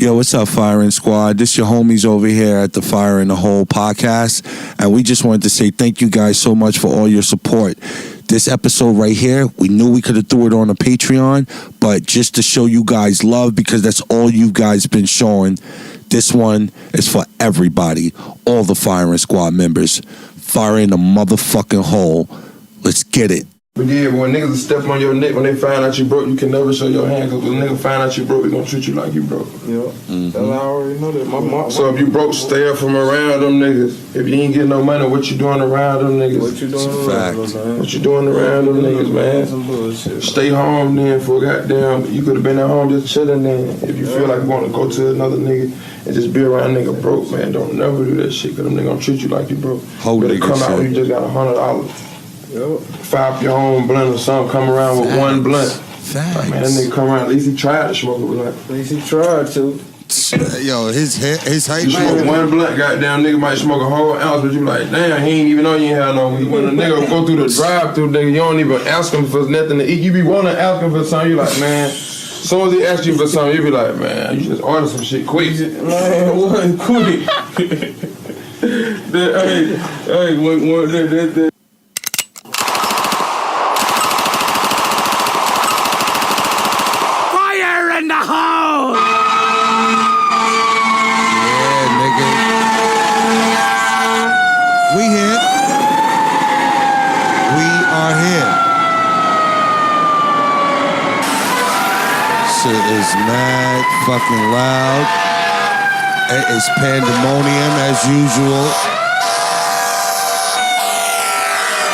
Yo, what's up, Firing Squad? This your homies over here at the Fire in the Hole podcast, and we just wanted to say thank you guys so much for all your support. This episode right here, we knew we could have threw it on a Patreon, but just to show you guys love, because that's all you guys been showing, this one is for everybody, all the Firing Squad members. Fire in the motherfucking hole. Let's get it. But yeah, but when niggas will step on your neck, when they find out you broke, you can never show your hand, because when niggas find out you broke, they gonna treat you like you broke. Yeah, I already know that. My mom. So if you broke, stay up from around them niggas. If you ain't getting no money, what you doing around them niggas? What you doing around them, man? What you doing around them niggas, man? Some bullshit. Stay home then for goddamn, you could have been at home just chilling then. If you feel like you want to go to another nigga and just be around a nigga broke, man, don't never do that shit, because them niggas gonna treat you like you broke. Whole better nigga come out shit. when you just got $100. Yep. Fire up your own blunt or something, come around with one blunt. Facts. Like, man, that nigga come around, at least he tried to smoke a blunt. At least he tried to. Yo, his height. You smoke one blunt, goddamn nigga might smoke a whole ounce, but you be like, damn, he ain't even know you ain't have no weed. When a nigga go through the drive-through, nigga, you don't even ask him for nothing to eat. You be wanting to ask him for something, you like, man, as soon as he ask you for something, you be like, man, you just order some shit quick. Man, what? Quick. Hey, Mad fucking loud. It is pandemonium as usual.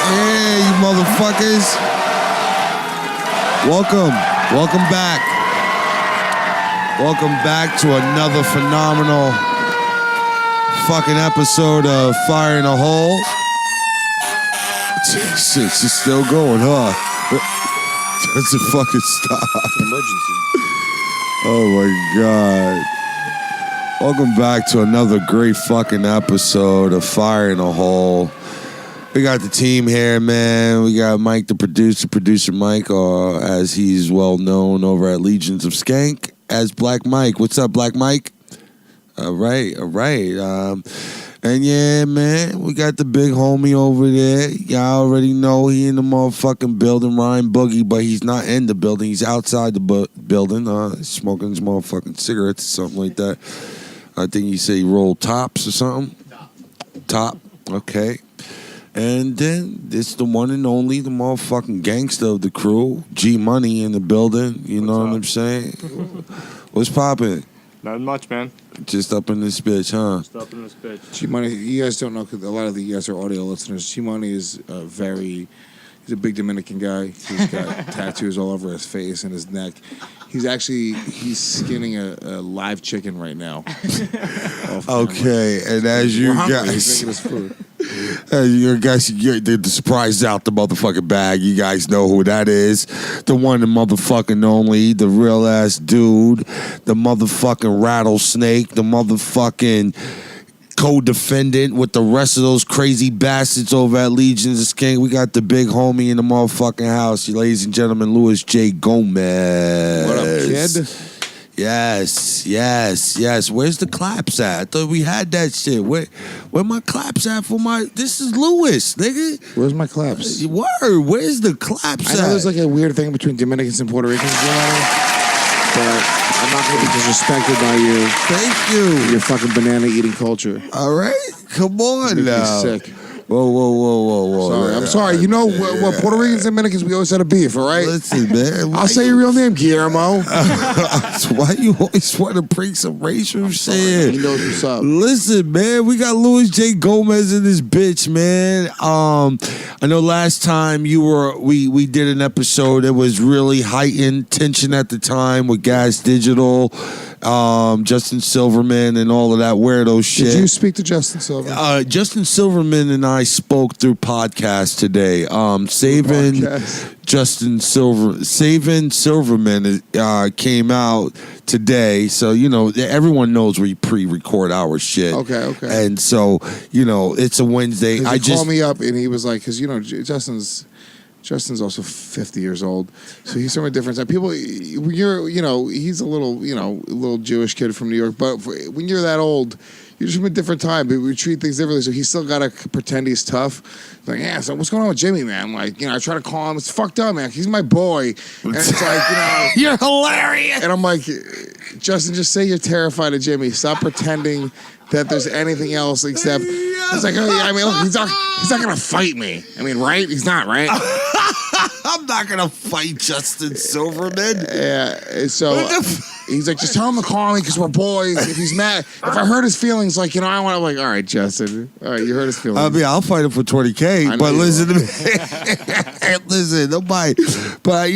Hey, you motherfuckers. Welcome back. Welcome back to another phenomenal fucking episode of Fire in a Hole. Shit's just still going, huh? Doesn't fucking stop. emergency. Oh my God. Welcome back to another great fucking episode of Fire in a Hole. We got the team here, man. We got Mike, the producer Mike, or as he's well known over at Legions of Skank, as Black Mike. What's up, Black Mike? All right. And yeah, man, we got the big homie over there. Y'all already know he in the motherfucking building, Ryan Boogie, but he's not in the building. He's outside the building, smoking his motherfucking cigarettes or something like that. I think he said he rolled tops or something. Top, okay. And then it's the one and only, the motherfucking gangster of the crew, G Money in the building. You know what I'm saying? What's poppin'? Not much, man. Just up in this bitch, huh? Just up in this bitch. G-Money, you guys don't know, because a lot of you guys are audio listeners. G-Money is he's a big Dominican guy. He's got tattoos all over his face and his neck. He's skinning a live chicken right now. Okay, and as you guys, you guys get the surprise out the motherfucking bag. You guys know who that is. The one and motherfucking only, the real ass dude, the motherfucking rattlesnake, the motherfucking co-defendant with the rest of those crazy bastards over at Legions of Skank. We got the big homie in the motherfucking house, ladies and gentlemen, Louis J. Gomez. What up, kid? Yes. Where's the claps at? I thought we had that shit. Where my claps at for my... This is Louis, nigga. Where's my claps? Word, where's the claps at? I know there's like a weird thing between Dominicans and Puerto Ricans, but I'm not going to be disrespected by you. Thank you. Your fucking banana eating culture. All right, come on now. Make me sick. Whoa. Sorry, I'm sorry. You know what? Puerto Ricans and Dominicans, we always had a beef, all right? Listen, man. I'll say your real name, Guillermo. Why you always want to bring some racial shit? He knows what's up. Listen, man, we got Louis J. Gomez in this bitch, man. I know last time we did an episode that was really heightened tension at the time with Gas Digital, Justin Silverman, and all of that weirdo shit. Did you speak to Justin Silverman? Justin Silverman and I spoke through podcast today. Saving Silverman came out today, so you know everyone knows we pre-record our shit. Okay. And so you know it's a Wednesday. He called me up and he was like, because you know Justin's Justin's also 50 years old, so he's from a different side. People, he's a little Jewish kid from New York, but when you're that old, you're just from a different time. But we treat things differently, so he's still got to pretend he's tough. Like, yeah, so what's going on with Jimmy, man? Like, I try to call him. It's fucked up, man. He's my boy, and it's like, you're hilarious. And I'm like, Justin, just say you're terrified of Jimmy. Stop pretending that there's anything else except. It's like, oh, yeah, I mean, look, he's not gonna fight me. I mean, right? He's not, right? I'm not gonna fight Justin Silverman. Yeah. So he's like, just tell him to call me because we're boys. If he's mad, if I hurt his feelings, like, I want to, like, all right, Justin. All right, you hurt his feelings. I mean, I'll fight him for $20K. But listen to me. Listen, nobody. But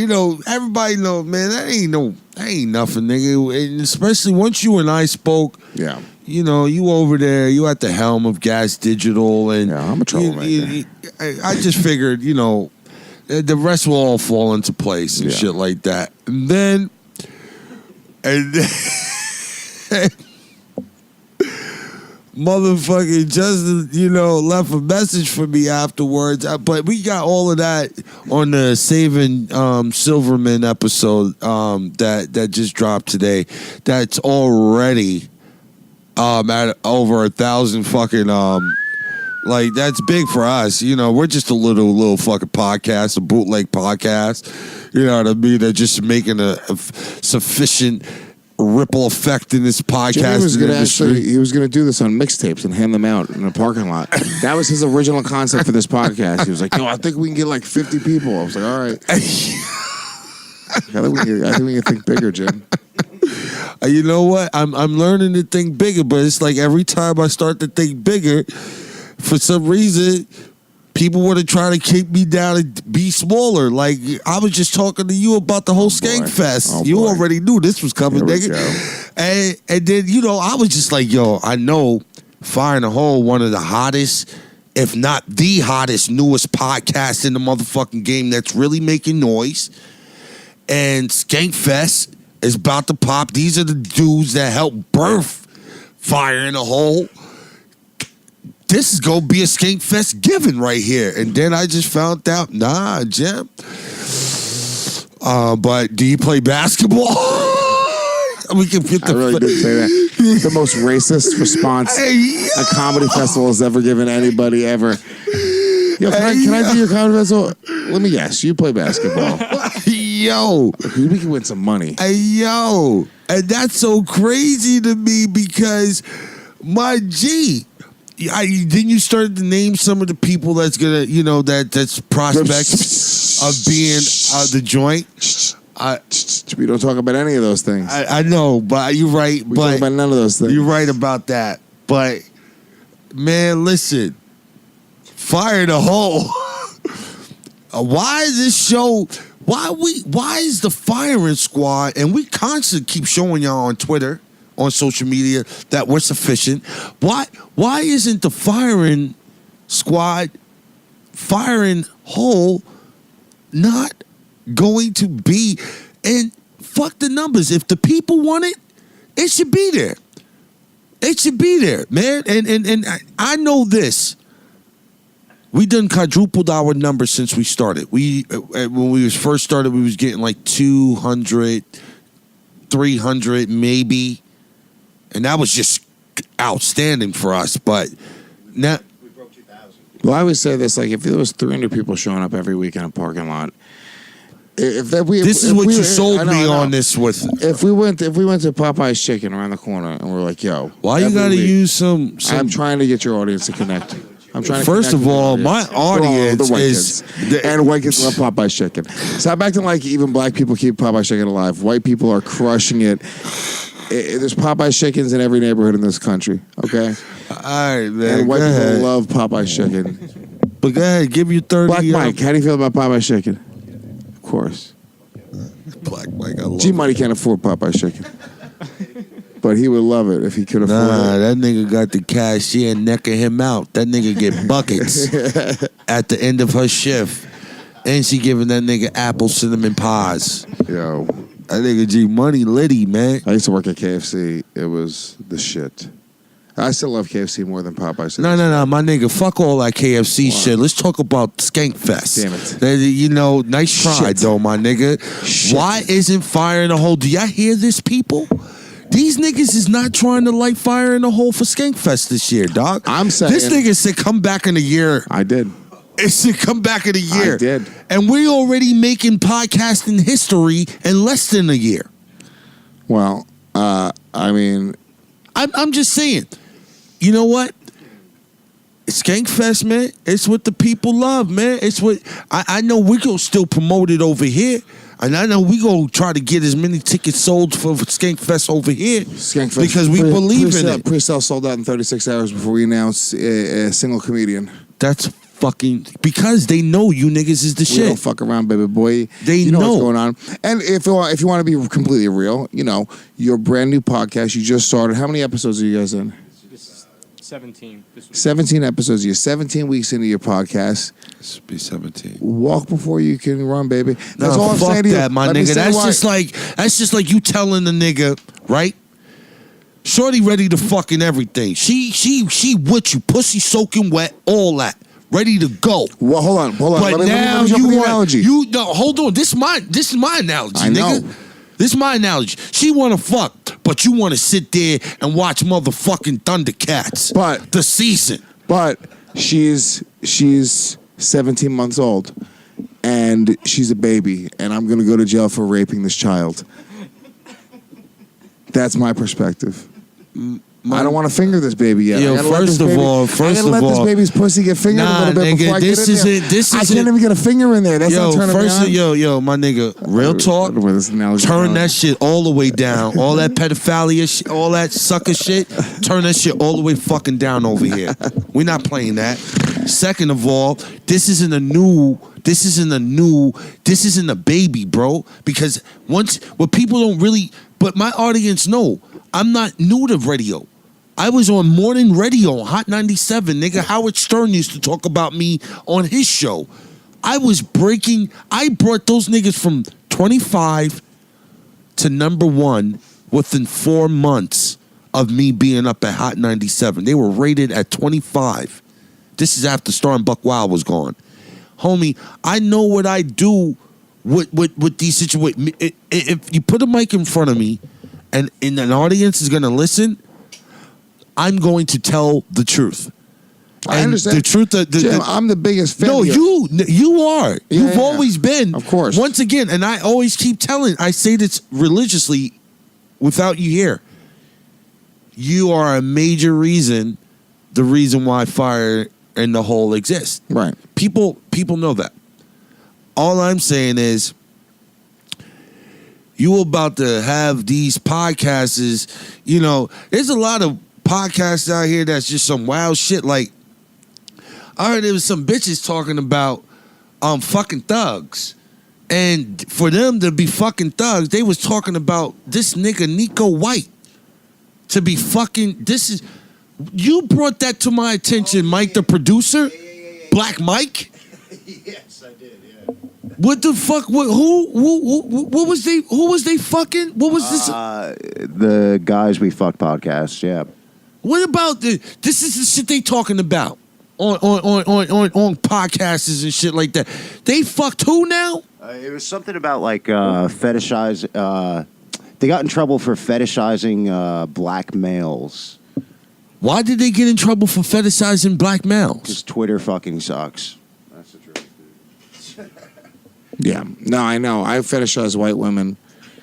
everybody know, man. That ain't nothing, nigga. And especially once you and I spoke. Yeah. You over there, you at the helm of Gas Digital, and yeah, I'm a troublemaker. I just figured, the rest will all fall into place and shit like that. And then motherfucking Justin, left a message for me afterwards. But we got all of that on the Saving Silverman episode that just dropped today. That's already at over 1,000 fucking like that's big for us. We're just a little fucking podcast, a bootleg podcast. You know what I mean? They're just making a sufficient ripple effect in this podcast industry. He was gonna do this on mixtapes and hand them out in a parking lot. That was his original concept for this podcast. He was like, "No, I think we can get like 50 people." I was like, "All right." I think we can think bigger, Jim. You know what? I'm learning to think bigger, but it's like every time I start to think bigger, for some reason, people want to try to kick me down and be smaller. Like, I was just talking to you about the whole Skank Fest. You already knew this was coming, nigga. And then, I was just like, yo, I know Fire in the Hole, one of the hottest, if not the hottest, newest podcast in the motherfucking game that's really making noise. And Skank Fest is about to pop. These are the dudes that helped birth Fire in the Hole. This is going to be a Skank Fest given right here. And then I just found out, nah, Jim. But do you play basketball? We can get I really did say that. The most racist response a comedy festival has ever given anybody ever. Yo, can I do your comedy festival? Let me guess. You play basketball. Yo. We can win some money. Yo. And that's so crazy to me because, my G, then you started to name some of the people that's gonna, that's prospects of being the joint. We don't talk about any of those things. I know, but you're right. We talk about none of those things. You're right about that. But man, listen, Fire in the Hole. Why is this show? Why is the Firing Squad? And we constantly keep showing y'all on Twitter, on social media, that we're sufficient. Why isn't the Firing Squad, Firing Hole, not going to be? And fuck the numbers. If the people want it, it should be there. It should be there, man. And I know this. We done quadrupled our numbers since we started. When we first started, we was getting like 200, 300 maybe. And that was just outstanding for us. But now, We broke 2,000. Well, I always say this, like, if there was 300 people showing up every week in a parking lot, this is what you sold me on this with. If we went to Popeye's Chicken around the corner and we're like, yo, why you got to use some? I'm trying to get your audience to connect. I'm trying to First of all, my audience and white kids love Popeye's Chicken. Stop acting like even black people keep Popeye's Chicken alive. White people are crushing it. There's Popeye's Chickens in every neighborhood in this country. Okay. All right, man. And white people love Popeye's Chicken. But go ahead, give you 30. Black Mike, how do you feel about Popeye's Chicken? Of course. Black Mike, I love G Money can't afford Popeye's Chicken. But he would love it if he could afford it. Nah, that nigga got the cashier necking him out. That nigga get buckets at the end of her shift. And she giving that nigga apple cinnamon pies. Yo. That nigga G Money litty, man. I used to work at KFC. It was the shit. I still love KFC more than Popeyes. No, my nigga. Fuck all that KFC shit. Let's talk about Skank Fest. Damn it. You know, nice try, Shit. though, my nigga. Shit. Why isn't Fire in the Hole? Do y'all hear this, people? These niggas is not trying to light fire in the hole for Skank Fest this year, dog. I'm saying... This nigga said come back in a year. I did. It said come back in a year. I did. And we already making podcasting history in less than a year. Well, I mean... I'm just saying. You know what? Skank Fest, man, it's what the people love, man. It's what... I know we gonna still promote it over here. And I know we gonna try to get as many tickets sold for Skank Fest over here. Skank Fest, because we believe in it. Pre-sale sold out in 36 hours before we announced a single comedian. That's fucking... Because they know you niggas is the We shit. don't fuck around, baby boy. They you know know what's going on. And if you want to be completely real, you know, your brand new podcast, you just started. How many episodes are you guys in? This is 17. This was 17 episodes. You're 17 weeks into your podcast. This be 17. Walk before you can run, baby. That's No, all I'm fuck saying to you. that, my Let me nigga. say That's just like you telling the nigga, right? Shorty ready to fucking everything. She with you, pussy soaking wet, all that, ready to go. Well, hold on. But Let me now jump you on the want analogy. hold on. This is my analogy, I know. nigga. This is my analogy. She want to fuck, but you want to sit there and watch motherfucking Thundercats. But- the season. But she's 17 months old, and she's a baby, and I'm going to go to jail for raping this child. That's my perspective. I don't want to finger this baby yet. Yo, I gotta let first this of baby- all, I gotta let this baby's pussy get fingered Nah, a little bit nigga, before I this get in isn't- there. this I isn't- can't even get a finger in there. That's not turning me on. Yo, my nigga, real talk. I don't know where this analogy Turn goes. that shit all the way down. All that pedophilia shit, all that sucker shit. Turn that shit all the way fucking down over here. We're not playing that. Second of all, this isn't a baby, bro. Because what people don't really, but my audience know, I'm not new to radio. I was on morning radio, Hot 97. Nigga, Howard Stern used to talk about me on his show. I brought those niggas from 25 to number 1 within 4 months of me being up at Hot 97. They were rated at 25. This is after Star and Buck Wild was gone. Homie, I know what I do with these situations. If you put a mic in front of me and an audience is going to listen, I'm going to tell the truth. I And understand. the truth. Jim, I'm the biggest fan. No, of you. you are. You've yeah. always been. Of course. Once again, and I always keep telling, I say this religiously without you here. You are a major reason, the reason why Fire in the Hole exists. Right. People know that. All I'm saying is, you about to have these podcasts, you know, there's a lot of podcasts out here that's just some wild shit. Like, I heard there was some bitches talking about fucking thugs. And for them to be fucking thugs, they was talking about this nigga Nico White to be fucking, you brought that to my attention, Mike, the producer? Black Mike? Yes, I did. Yeah. What the fuck? Who was they fucking? What was this? The Guys We Fuck podcast. Yeah. What about this is the shit they talking about on podcasts and shit like that. They fucked who now? It was something about like fetishize. They got in trouble for fetishizing black males Why did they get in trouble for fetishizing black males? because Twitter fucking sucks. That's the truth. Yeah. No, I know. I fetishize white women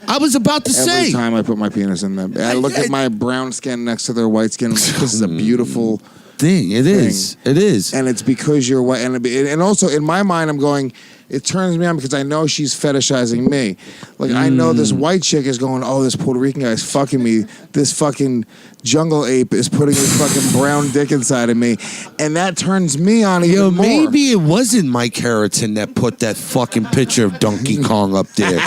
I was about to every say. time I put my penis in them. I look at my brown skin next to their white skin. I'm like, this is a beautiful Thing. It is. It is. and it's because you're white. And also in my mind, I'm going. It turns me on because I know she's fetishizing me. Like I know this white chick is going, oh, this Puerto Rican guy is fucking me. This fucking jungle ape is putting his fucking brown dick inside of me, and that turns me on even Yo, more. maybe it wasn't Mike Harrington that put that fucking picture of Donkey Kong up there.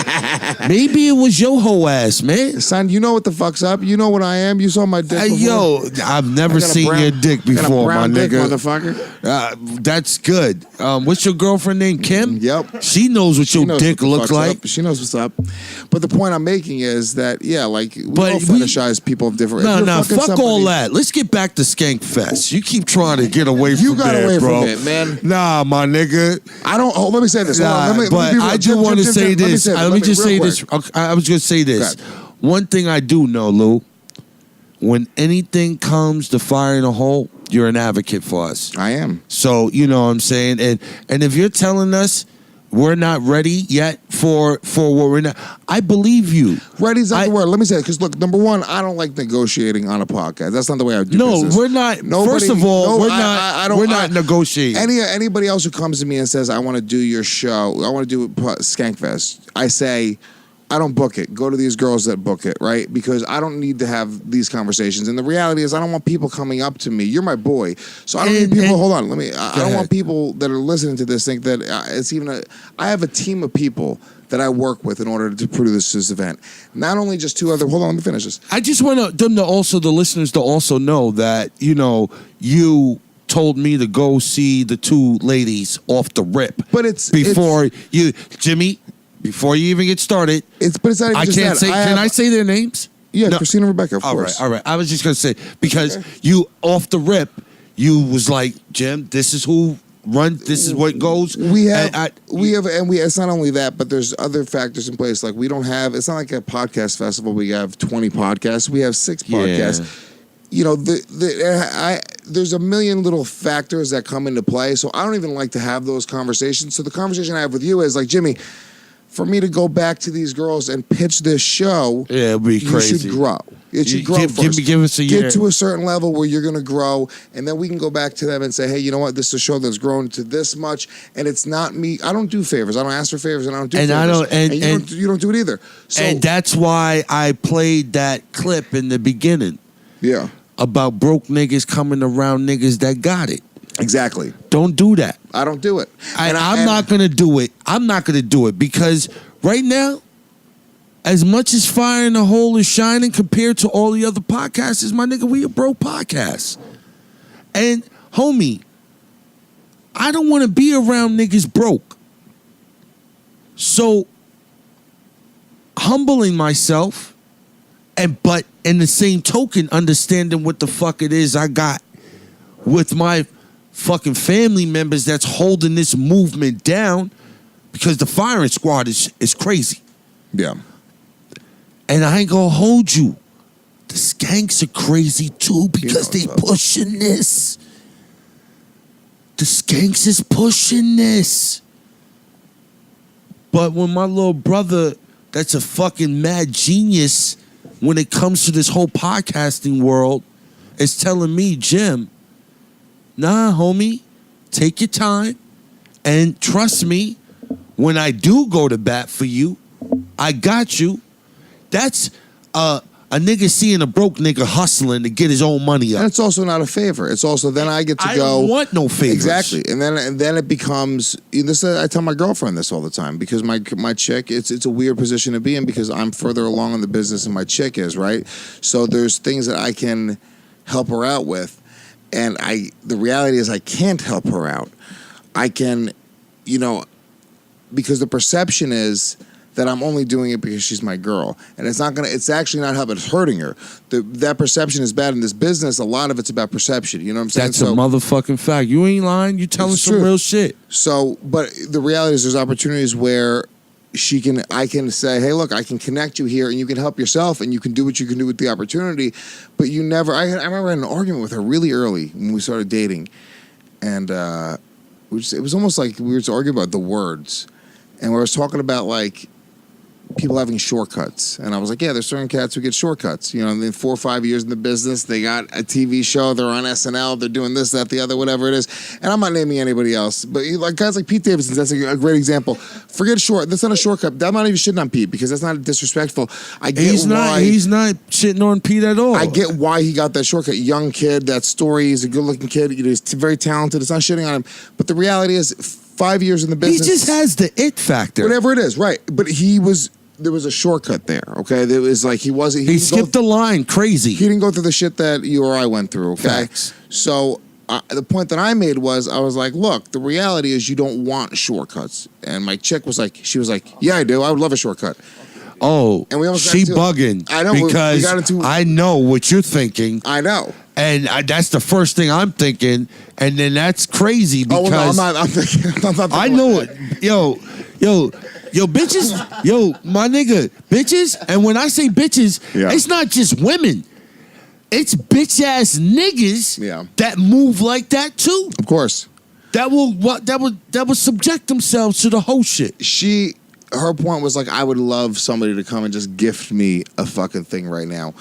Maybe it was yo ho ass, man. Son, you know what the fuck's up. You know what I am. You saw my dick before. Yo, I've never I got a seen brown- your dick I got a before, my brown dick, nigga. motherfucker. That's good. What's your girlfriend name? Kim? Yep. Yep. She knows what She your knows dick what the looks fuck's like. up. She knows what's up. But the point I'm making is that, yeah, like, we But all fetishize people of different... No, if you're fucking fuck all somebody- that. Let's get back to Skank Fest. You keep trying to get away from You got there, away bro. from it, man. Nah, my nigga. I don't... Oh, let me say this. Hold on. Nah, Let me but be real. I do Jim, want to Jim, say Jim, this. Let me just say this. Okay, I was going to say this. Go One thing I do know, Lou, when anything comes to fire in a hole, you're an advocate for us. I am. So, you know what I'm saying? And if you're telling us we're not ready yet for what we're not, I believe you. Ready's not the word. Let me say it, because look, number one, I don't like negotiating on a podcast. That's not the way I do business. No, we're not. First of all, we're not. I don't, we're not negotiating. Anybody else who comes to me and says, I want to do your show, I want to do Skankfest, I say, I don't book it. Go to these girls that book it, right? Because I don't need to have these conversations. And the reality is, I don't want people coming up to me. You're my boy, so I don't need people. Hold on, I don't want people that are listening to this think that it's even I have a team of people that I work with in order to produce this event. Not only just two other. Hold on, let me finish this. I just want them to also, the listeners to also know that, you know, you told me to go see the two ladies off the rip. But it's before you, Jimmy. Before you even get started, but it's not even I just can't that. say. Can I say their names? Yeah, No. Christina and Rebecca, of course. All right. I was just gonna say because you off the rip, you was like, Jim, this is who run. This is what goes. We have, and it's not only that, but there's other factors in place. Like we don't have. It's not like a podcast festival. We have 20 podcasts. We have 6 podcasts. You know, there's a million little factors that come into play. So I don't even like to have those conversations. So the conversation I have with you is like, Jimmy, for me to go back to these girls and pitch this show, it'd be crazy. You should grow. It should grow first. Give us a year. Get to a certain level where you're going to grow, and then we can go back to them and say, hey, you know what? This is a show that's grown to this much, and it's not me. I don't do favors. I don't ask for favors, and I don't do favors. You don't do it either. So, and that's why I played that clip in the beginning. Yeah. About broke niggas coming around niggas that got it. Exactly. Don't do that. I don't do it. I'm not going to do it. I'm not going to do it because right now, as much as Fire in the Hole is shining compared to all the other podcasts, my nigga, we a broke podcast. And, homie, I don't want to be around niggas broke. So, humbling myself, but in the same token, understanding what the fuck it is I got with my fucking family members that's holding this movement down because the firing squad is crazy. Yeah. And I ain't gonna hold you. The skanks are crazy too because they pushing this. The skanks is pushing this. But when my little brother, that's a fucking mad genius when it comes to this whole podcasting world, is telling me, Jim, nah, homie, take your time and trust me, when I do go to bat for you, I got you. That's a nigga seeing a broke nigga hustling to get his own money up. And it's also not a favor. It's also then I get to go. I don't want no favors. Exactly. And then it becomes this. I tell my girlfriend this all the time because my chick, it's a weird position to be in because I'm further along in the business than my chick is, right? So there's things that I can help her out with. And the reality is I can't help her out. I can, because the perception is that I'm only doing it because she's my girl. And it's actually not helping, it's hurting her. That perception is bad in this business. A lot of it's about perception. You know what I'm saying? That's a motherfucking fact. You ain't lying. You telling some real shit. So, but the reality is there's opportunities where I can say, hey, look, I can connect you here and you can help yourself and you can do what you can do with the opportunity. But you never, I remember I had an argument with her really early when we started dating. And it was almost like we were arguing about the words. And we were talking about like people having shortcuts. And I was like, yeah, there's certain cats who get shortcuts. In 4 or 5 years in the business, they got a TV show, they're on SNL, they're doing this, that, the other, whatever it is. And I'm not naming anybody else. But like guys like Pete Davidson, that's a great example. Forget that's not a shortcut. I'm not even shitting on Pete because that's not disrespectful. He's not shitting on Pete at all. I get why he got that shortcut. Young kid, that story, he's a good looking kid, he's very talented. It's not shitting on him. But the reality is 5 years in the business. He just has the it factor. Whatever it is, right. But there was a shortcut there, okay? There was like he skipped the line crazy. He didn't go through the shit that you or I went through, okay? Facts. So the point that I made was, I was like, look, the reality is you don't want shortcuts. And my chick was like, yeah, I do. I would love a shortcut. Oh, And we almost she got into- bugging. I know, we because got into- I know what you're thinking. I know. And that's the first thing I'm thinking, and then that's crazy because Oh, well, no, I'm not I know it. Yo, bitches, my nigga, bitches. And when I say bitches, Yeah. it's not just women. It's bitch ass niggas Yeah. that move like that too. Of course. That will subject themselves to the whole shit. Her point was like, I would love somebody to come and just gift me a fucking thing right now.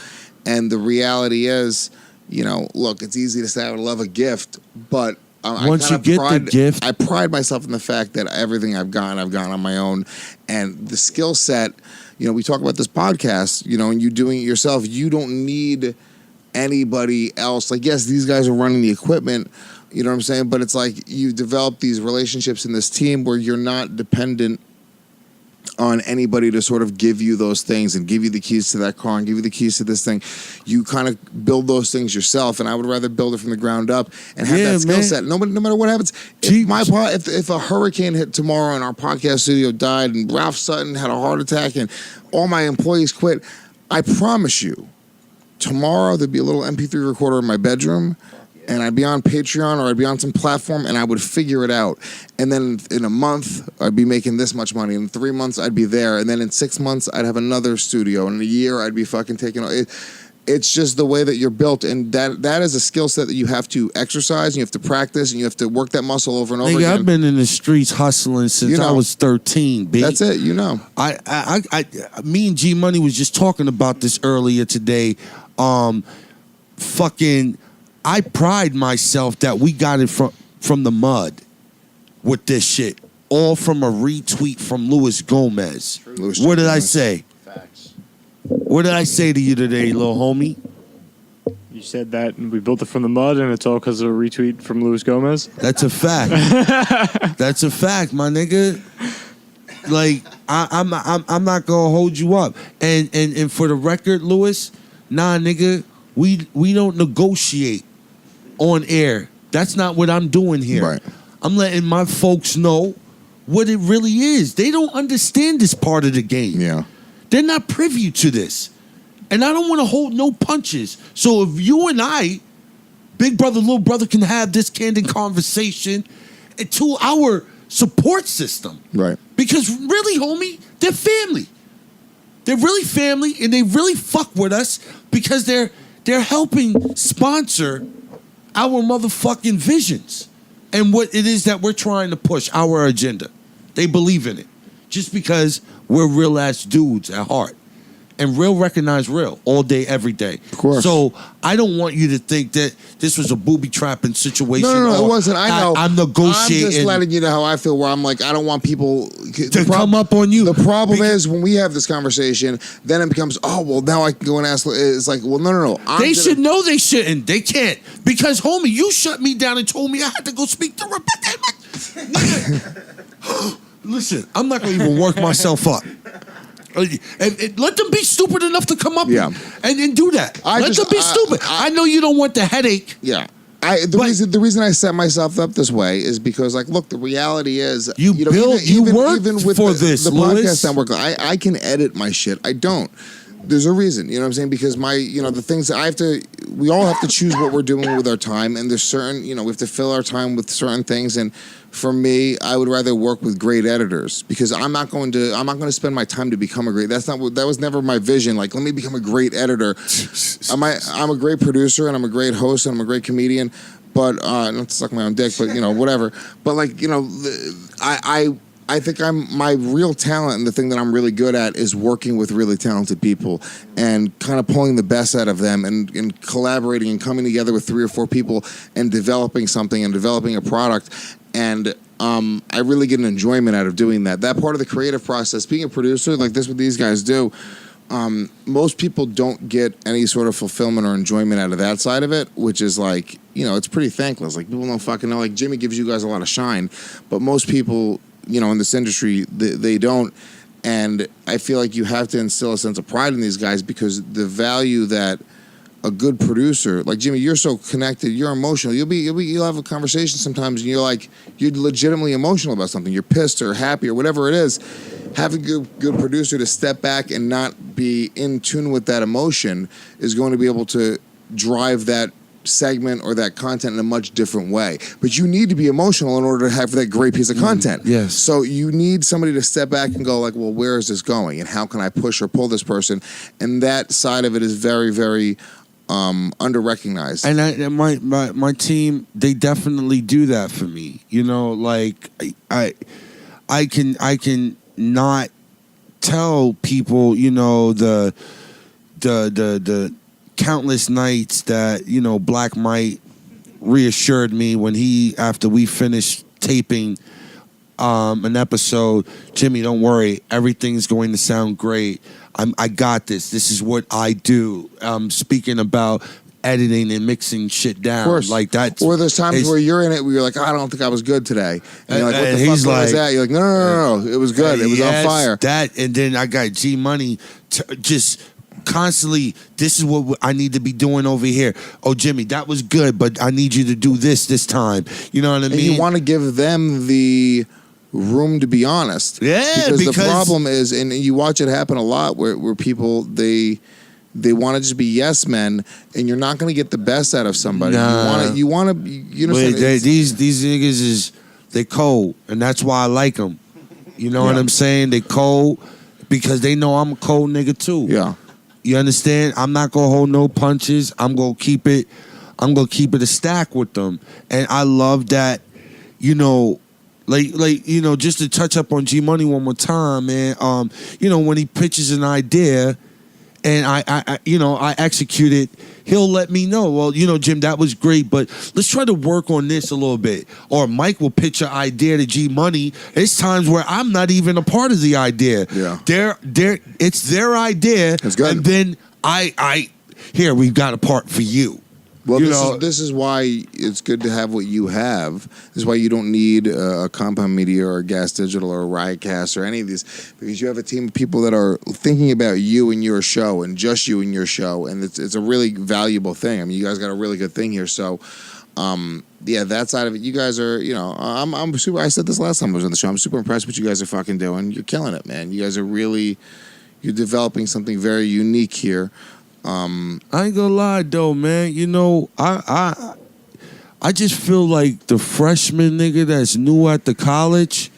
And the reality is, look, it's easy to say I would love a gift, but Once you get the gift, I pride myself in the fact that everything I've gotten on my own. And the skill set, we talk about this podcast, and you doing it yourself, you don't need anybody else. Like, yes, these guys are running the equipment, you know what I'm saying? But it's like you develop these relationships in this team where you're not dependent on anybody to sort of give you those things and give you the keys to that car and give you the keys to this thing. You kind of build those things yourself, and I would rather build it from the ground up and have that skill set. No matter what happens, if a hurricane hit tomorrow and our podcast studio died and Ralph Sutton had a heart attack and all my employees quit, I promise you, tomorrow there'd be a little MP3 recorder in my bedroom, and I'd be on Patreon or I'd be on some platform and I would figure it out. And then in a month, I'd be making this much money. In 3 months, I'd be there. And then in 6 months, I'd have another studio. And in a year, I'd be fucking taking it. It's just the way that you're built. And that is a skill set that you have to exercise and you have to practice and you have to work that muscle over and over again. I've been in the streets hustling since I was 13, B. That's it, Me and G Money was just talking about this earlier today. I pride myself that we got it from the mud with this shit. All from a retweet from Luis Gomez. What did I say? Facts. What did I say to you today, little homie? You said that we built it from the mud, and it's all because of a retweet from Luis Gomez. That's a fact. That's a fact, my nigga. Like I'm not gonna hold you up. And for the record, Luis, nah, nigga, we don't negotiate on air. That's not what I'm doing here. Right. I'm letting my folks know what it really is. They don't understand this part of the game. Yeah. They're not privy to this. And I don't want to hold no punches. So if you and I, big brother, little brother, can have this candid conversation to our support system. Right. Because really, homie, they're family. They're really family, and they really fuck with us because they're helping sponsor our motherfucking visions and what it is that we're trying to push, our agenda. They believe in it just because we're real ass dudes at heart. And real recognize real all day, every day. Of course. So I don't want you to think that this was a booby trapping situation. No, or it wasn't. I know. I'm negotiating. I'm just letting you know how I feel. Where I'm like, I don't want people to come up on you. The problem is when we have this conversation, then it becomes, oh well, now I can go and ask. It's like, well, no. They should know they shouldn't. They can't because, homie, you shut me down and told me I had to go speak to Rebecca. Listen, I'm not gonna even work myself up. And let them be stupid enough to come up and do that. Let them be stupid. I know you don't want the headache. Yeah. The reason I set myself up this way is because, like, look, the reality is you work for the Louis. podcast network. I can edit my shit. I don't. There's a reason, you know what I'm saying? Because the things that we all have to choose what we're doing with our time, and there's certain, we have to fill our time with certain things. And for me, I would rather work with great editors because I'm not going to spend my time to become a great. That was never my vision. Like, let me become a great editor. I'm a great producer and I'm a great host and I'm a great comedian. But not to suck my own dick, but whatever. But like I think my real talent and the thing that I'm really good at is working with really talented people and kind of pulling the best out of them and collaborating and coming together with 3 or 4 people and developing something and developing a product. And I really get an enjoyment out of doing that. That part of the creative process, being a producer, like this, what these guys do, most people don't get any sort of fulfillment or enjoyment out of that side of it, which is like, it's pretty thankless. Like, people don't fucking know. Like, Jimmy gives you guys a lot of shine, but most people, in this industry, they don't. And I feel like you have to instill a sense of pride in these guys because the value that a good producer, like Jimmy, you're so connected, you're emotional. You'll have a conversation sometimes, and you're legitimately emotional about something. You're pissed or happy or whatever it is. Having a good producer to step back and not be in tune with that emotion is going to be able to drive that segment or that content in a much different way. But you need to be emotional in order to have that great piece of content. Yes. So you need somebody to step back and go like, well, where is this going? And how can I push or pull this person? And that side of it is very, very under-recognized. And my team, they definitely do that for me. Like I can not tell people, the countless nights that Black Mike reassured me when after we finished taping an episode, Jimmy, don't worry, everything's going to sound great. I got this. This is what I do. Speaking about editing and mixing shit down, of course. like that. Or there's times where you're in it where you're like, I don't think I was good today, and you're like, what the fuck was that? You're like, no, it was good. It was on fire. That, and then I got G Money just constantly, this is what I need to be doing over here. Oh, Jimmy, that was good, but I need you to do this time. You know what I mean? And you want to give them the room to be honest. Yeah, because the problem is, and you watch it happen a lot, where people, they want to just be yes men, and you're not going to get the best out of somebody. Nah. You want to, you know. These niggas they cold, and that's why I like them. You know what I'm saying? They cold because they know I'm a cold nigga too. Yeah. You understand? I'm not gonna hold no punches. I'm gonna keep it a stack with them. And I love that, just to touch up on G Money one more time, man. When he pitches an idea and I execute it, he'll let me know. Well, Jim, that was great, but let's try to work on this a little bit. Or Mike will pitch an idea to G Money. It's times where I'm not even a part of the idea. Yeah. It's their idea. That's good. And then here, we've got a part for you. Well, this is why it's good to have what you have. This is why you don't need a Compound Media or a Gas Digital or a Riotcast or any of these, because you have a team of people that are thinking about you and your show and just you and your show, and it's a really valuable thing. I mean, you guys got a really good thing here. So, that side of it, you guys are, I'm super. I said this last time I was on the show. I'm super impressed with what you guys are fucking doing. You're killing it, man. You guys are you're developing something very unique here. I ain't gonna lie though, man. I just feel like the freshman nigga that's new at the college,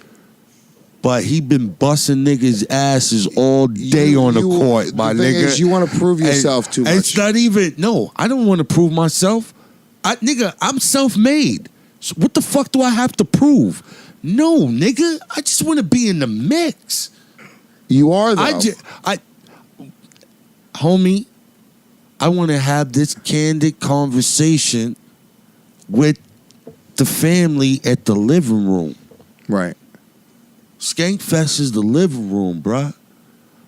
but he been busting niggas' asses all day on the court, my the thing nigga. is, you want to prove yourself too much. It's not even. No, I don't want to prove myself. I'm self-made. So what the fuck do I have to prove? No, nigga. I just want to be in the mix. You are though. Homie, I want to have this candid conversation with the family at the living room. Right. Skankfest is the living room, bruh.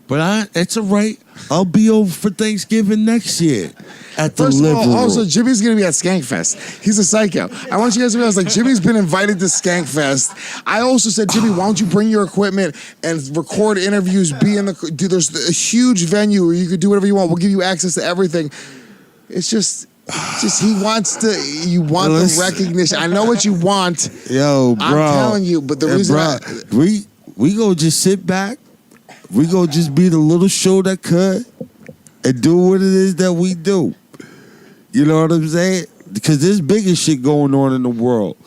But it's all right. I'll be over for Thanksgiving next year at the First living of all, room. also, Jimmy's going to be at Skankfest. He's a psycho. I want you guys to realize, Jimmy's been invited to Skankfest. I also said, Jimmy, why don't you bring your equipment and record interviews, there's a huge venue where you could do whatever you want. We'll give you access to everything. It's just you want the recognition. I know what you want. Yo, bro. I'm telling you, but the reason we go just sit back. We go just be the little show that could and do what it is that we do. You know what I'm saying? Because there's bigger shit going on in the world.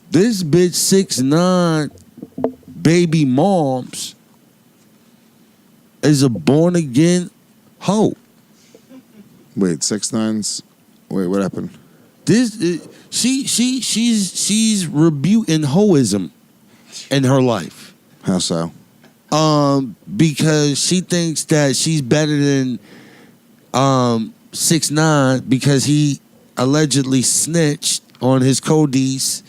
This bitch 6'9" baby moms is a born again hoe. Wait, 6'9's. Wait, what happened? She's rebuking hoism in her life. How so? Because she thinks that she's better than 6'9" because he allegedly snitched on his codies.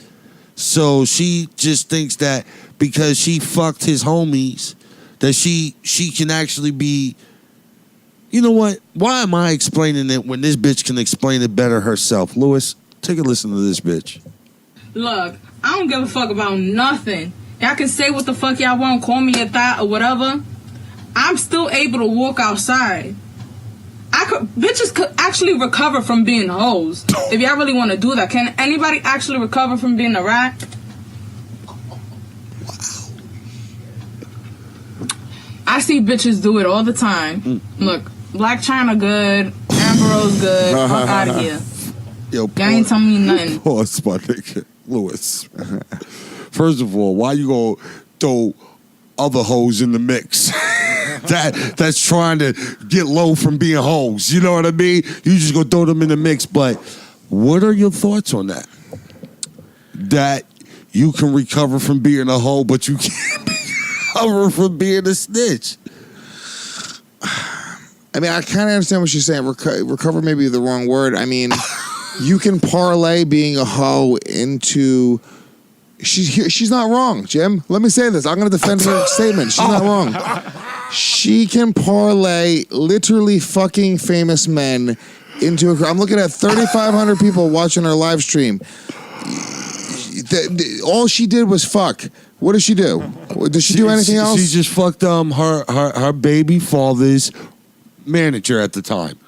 So she just thinks that because she fucked his homies, that she can actually be. You know what? Why am I explaining it when this bitch can explain it better herself? Lewis, take a listen to this bitch. Look, I don't give a fuck about nothing. Y'all can say what the fuck y'all want, call me a thot or whatever. I'm still able to walk outside. I bitches could actually recover from being hoes. If y'all really want to do that, can anybody actually recover from being a rat? I see bitches do it all the time. Look, Black China good, Amber Rose good. Fuck out of here. Yo, Y'all ain't telling me nothing. Pause, my nigga. Lewis. First of all, why you gonna throw other hoes in the mix? That's trying to get low from being hoes. You know what I mean? You just gonna throw them in the mix. But what are your thoughts on that? That you can recover from being a hoe, but you can't recover from being a snitch. I mean, I kind of understand what she's saying. Recover may be the wrong word. I mean, you can parlay being a hoe into. She's not wrong, Jim. Let me say this. I'm going to defend her statement. She's not wrong. She can parlay literally fucking famous men into a. I'm looking at 3,500 people watching her live stream. All she did was fuck. What did she do? Did she do anything else? She just fucked her baby father's manager at the time.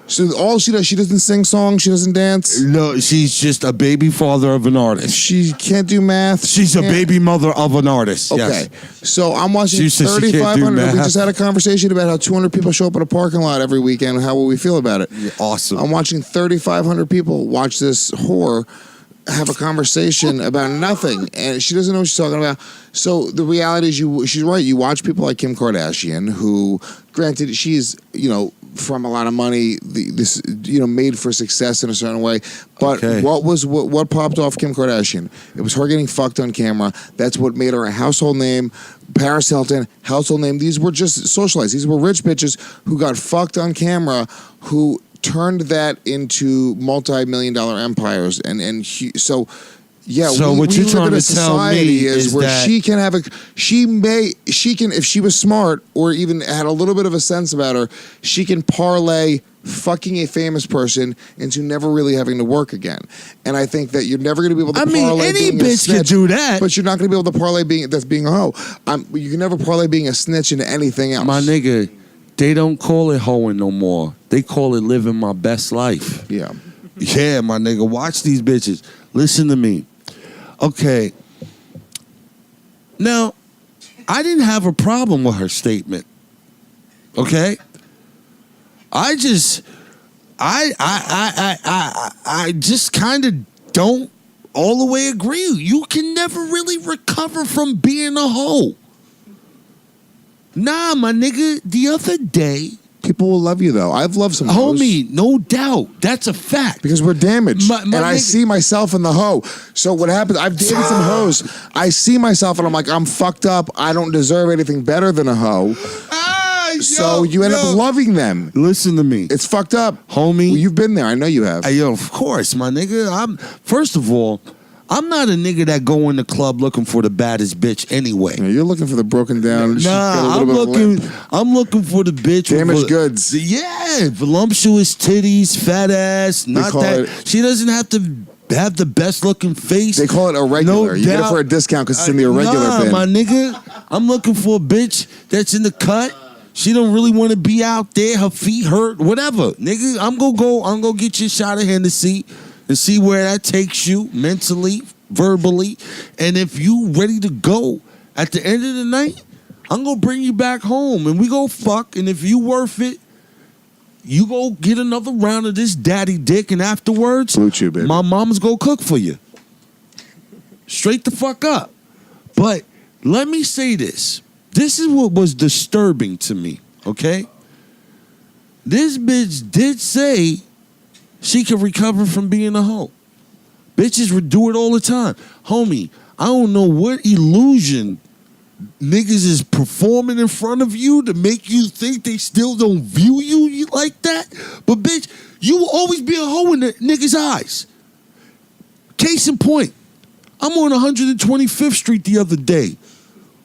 So all she does, she doesn't sing songs, she doesn't dance. No, she's just a baby father of an artist. She can't do math. She's a baby mother of an artist. Okay, yes. So I'm watching She says she can't do 3,500. We math. just had a conversation about how 200 people show up at a parking lot every weekend and how will we feel about it. Yeah, awesome. I'm watching 3,500 people watch this whore have a conversation about nothing, and she doesn't know what she's talking about. So the reality is, she's right. You watch people like Kim Kardashian, who, granted, she's from a lot of money, made for success in a certain way. But Okay. what popped off Kim Kardashian? It was her getting fucked on camera. That's what made her a household name. Paris Hilton, household name. These were just socialized. These were rich bitches who got fucked on camera, who turned that into multi-million-dollar empires, so what you're trying to tell me is where that she can have if she was smart or even had a little bit of a sense about her, she can parlay fucking a famous person into never really having to work again. And I think that you're never going to be able to parlay any being a bitch can snitch, do that. but you're not going to be able to parlay being a hoe. You can never parlay being a snitch into anything else. My nigga, they don't call it hoeing no more. They call it living my best life. Yeah. Yeah, my nigga. Watch these bitches. Listen to me. Okay. Now, I didn't have a problem with her statement. Okay? I just kind of don't all the way agree. You can never really recover from being a hoe. Nah, my nigga, the other day, people will love you though. I've loved some hoes. Homie, no doubt. That's a fact. Because we're damaged. My and I nigga- see myself in the hoe. So what happens, I've dated some hoes. I see myself and I'm like, I'm fucked up. I don't deserve anything better than a hoe. So you end up loving them. Listen to me. It's fucked up. Homie. Well, you've been there. I know you have. Yo, of course, my nigga. First of all, I'm not a nigga that go in the club looking for the baddest bitch anyway. Yeah, you're looking for the broken down. she's got a Nah, little bit of limp. I'm looking for the bitch Damaged with goods. Yeah, voluptuous titties, fat ass. Not call that it- she doesn't have to have the best looking face. They call it irregular. No You get it doubt. for a discount because it's in the irregular nah, bin. my nigga. I'm looking for a bitch that's in the cut. She don't really want to be out there. Her feet hurt. Whatever, nigga. I'm gonna get you a shot of Hennessy and see where that takes you mentally, verbally, and if you ready to go at the end of the night, I'm gonna bring you back home and we go fuck. And if you worth it, you go get another round of this daddy dick, and afterwards, Blue Chew, baby. my mama's gonna cook for you. Straight the fuck up. But let me say this. This is what was disturbing to me, okay? This bitch did say she could recover from being a hoe. Bitches would do it all the time. Homie, I don't know what illusion niggas is performing in front of you to make you think they still don't view you like that. But bitch, you will always be a hoe in the niggas' eyes. Case in point, I'm on 125th Street the other day,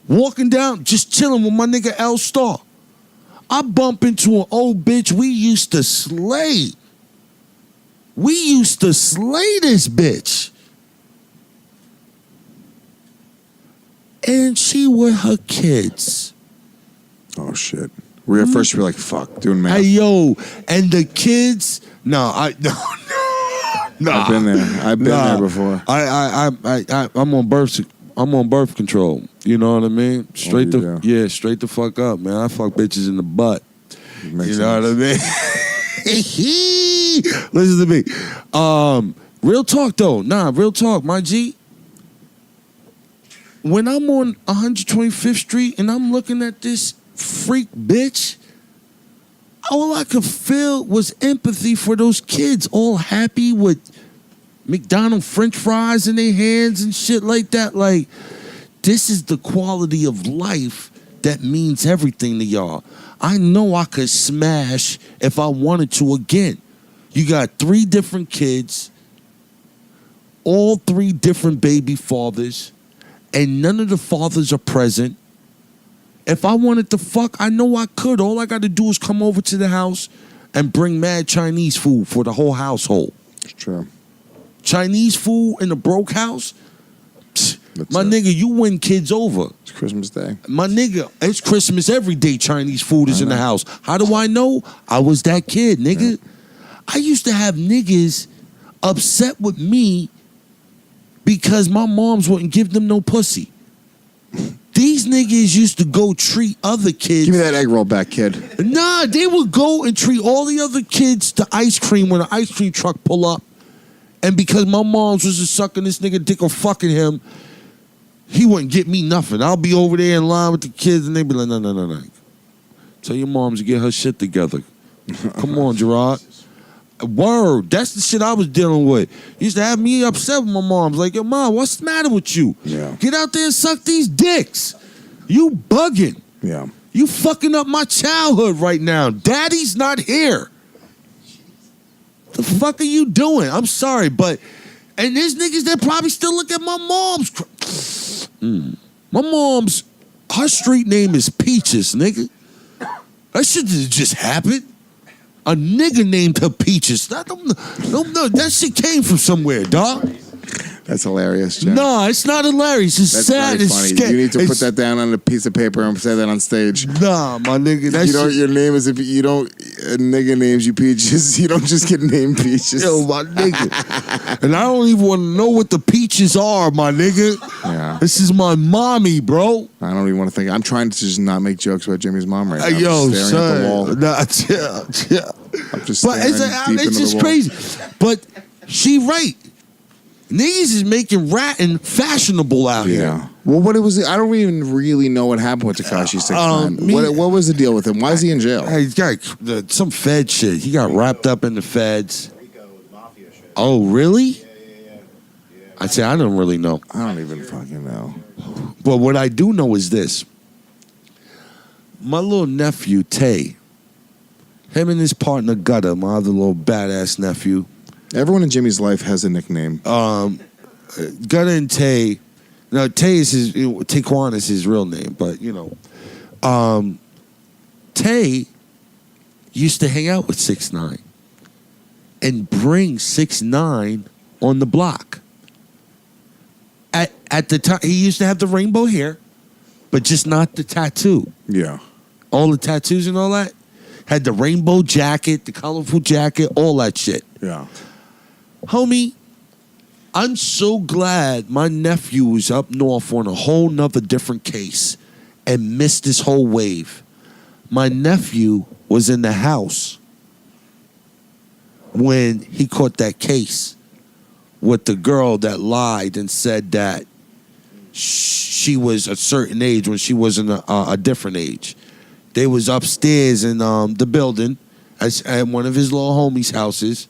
walking down, just chilling with my nigga L Star. I bump into an old bitch we used to slay. We used to slay this bitch. And she with her kids. Oh, shit. Where at first you're like, fuck, doing math. Hey, yo, and the kids. No. I've been there. I've been there before. I'm on birth control. You know what I mean? Straight the fuck up, man. I fuck bitches in the butt. You know what I mean? Listen to me. Real talk though. Real talk, my G. When I'm on 125th Street and I'm looking at this freak bitch, all I could feel was empathy for those kids, all happy with McDonald's French fries in their hands and shit like that. Like, this is the quality of life that means everything to y'all. I know I could smash if I wanted to again. You got 3 different kids, all 3 different baby fathers, and none of the fathers are present. If I wanted to fuck, I know I could. All I got to do is come over to the house and bring mad Chinese food for the whole household. It's true. Chinese food in a broke house? Nigga, you win kids over. It's Christmas Day. My nigga, it's Christmas every day. Chinese food is in the house. How do I know? I was that kid, nigga. Yeah. I used to have niggas upset with me because my moms wouldn't give them no pussy. These niggas used to go treat other kids. Give me that egg roll back, kid. Nah, they would go and treat all the other kids to ice cream when an ice cream truck pull up. And because my moms was just sucking this nigga dick or fucking him, he wouldn't get me nothing. I'll be over there in line with the kids and they be like, no. Tell your moms to get her shit together. Come on, Gerard. Word. That's the shit I was dealing with. Used to have me upset with my mom's like, yo, mom, what's the matter with you? Yeah. Get out there and suck these dicks. You bugging. Yeah. You fucking up my childhood right now. Daddy's not here. The fuck are you doing? I'm sorry, but... And there's niggas that probably still look at my mom's... My mom's... Her street name is Peaches, nigga. That shit just happened. A nigga named her Peaches. No, that shit came from somewhere, dog. That's hilarious, Jim. No, it's not hilarious. It's That's sad. very It's funny. scary. You need to put that down on a piece of paper and say that on stage. Nah, my nigga. That You know, shit. your name is if you don't, a nigga names you Peaches. You don't just get named Peaches. Yo, my nigga. And I don't even want to know what the peaches are, my nigga. Yeah. This is my mommy, bro. I don't even want to think. I'm trying to just not make jokes about Jimmy's mom right now. I'm Yo, just staring at the wall. son. Nah, yeah. I'm just But staring it's deep into just the wall. crazy. But she right. Niggas is making ratting fashionable out here. Yeah. Well, what it was, I don't even really know what happened with Tekashi 6ix9ine. What was the deal with him? Why is he in jail? Hey, he's got some Fed shit. He got wrapped up in the Feds. Oh, really? Yeah. I say I don't really know. I don't even fucking know. But what I do know is this. My little nephew, Tay, him and his partner, Gutter, my other little badass nephew. Everyone in Jimmy's life has a nickname. Gutter and Tay. Now, Tay is Taekwon is his real name, but, you know. Tay used to hang out with 6ix9ine and bring 6ix9ine on the block. At the time, he used to have the rainbow hair, but just not the tattoo. Yeah. All the tattoos and all that. Had the rainbow jacket, the colorful jacket, all that shit. Yeah. Homie, I'm so glad my nephew was up north on a whole nother different case and missed this whole wave. My nephew was in the house when he caught that case with the girl that lied and said that she was a certain age when she wasn't a different age. They was upstairs in the building at one of his little homies' houses.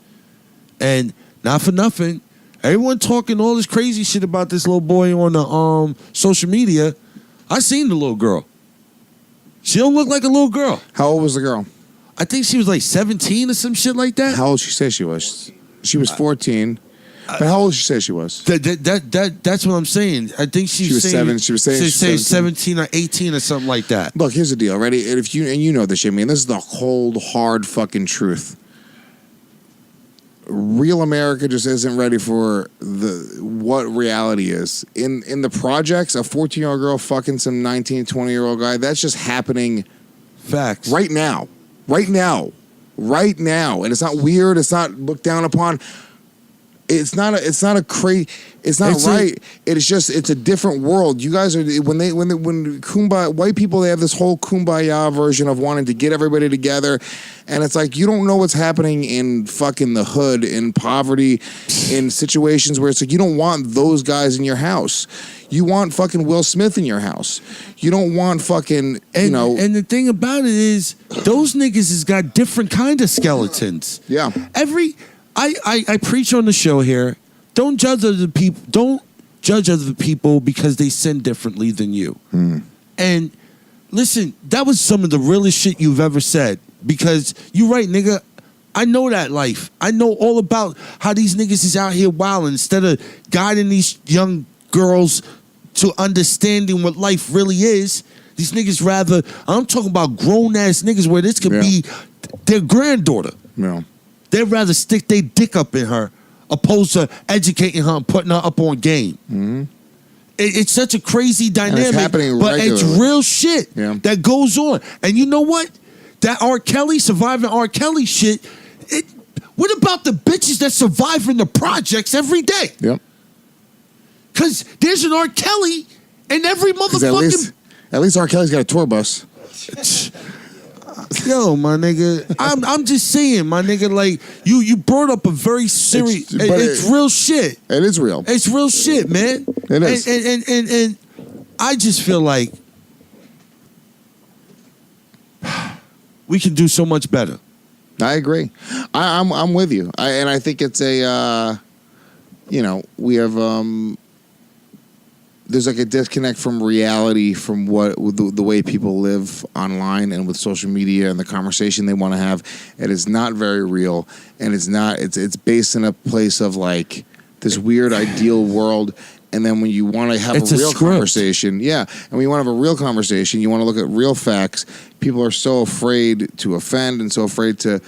And not for nothing, everyone talking all this crazy shit about this little boy on the social media. I seen the little girl. She don't look like a little girl. How old was the girl? I think she was like 17 or some shit like that. How old she say she was? She was 14. But how old did she say she was? That's what I'm saying. I think She was seven. She was saying she was 17 or 18 or something like that. Look, here's the deal. Ready? And if you know this shit, man. This is the cold, hard fucking truth. Real America just isn't ready for what reality is. In the projects, a 14-year-old girl fucking some 19, 20-year-old guy, that's just happening Facts. Right now. Right now. Right now. And it's not weird. It's not looked down upon. It's not right. It's a different world. You guys are when kumbaya, white people, they have this whole kumbaya version of wanting to get everybody together, and it's like you don't know what's happening in fucking the hood, in poverty, in situations where it's like you don't want those guys in your house. You want fucking Will Smith in your house. You don't want fucking And the thing about it is, those niggas has got different kind of skeletons. Yeah. I preach on the show here. Don't judge other people. Don't judge other people because they sin differently than you. And listen, that was some of the realest shit you've ever said. Because you're right, nigga. I know that life. I know all about how these niggas is out here wilding instead of guiding these young girls to understanding what life really is. These niggas rather. I'm talking about grown ass niggas where this could be their granddaughter. Yeah. They'd rather stick their dick up in her opposed to educating her and putting her up on game. Mm-hmm. It's such a crazy dynamic, happening but it's regularly. real shit that goes on. And you know what? That R. Kelly, surviving R. Kelly shit, what about the bitches that survive in the projects every day? Yep. Because there's an R. Kelly in every motherfucking... At least R. Kelly's got a tour bus. Yo, my nigga, I'm just saying, my nigga, like, you brought up a very serious... It's real shit. It is real. It's real shit, man. It is. And I just feel like we can do so much better. I agree. I'm with you. And I think it's a, we have... there's like a disconnect from reality from what the way people live online and with social media and the conversation they want to have. It is not very real, and it's based in a place of like this weird ideal world. And then when you want to have a real conversation, and when you want to have a real conversation, you want to look at real facts. People are so afraid to offend and so afraid to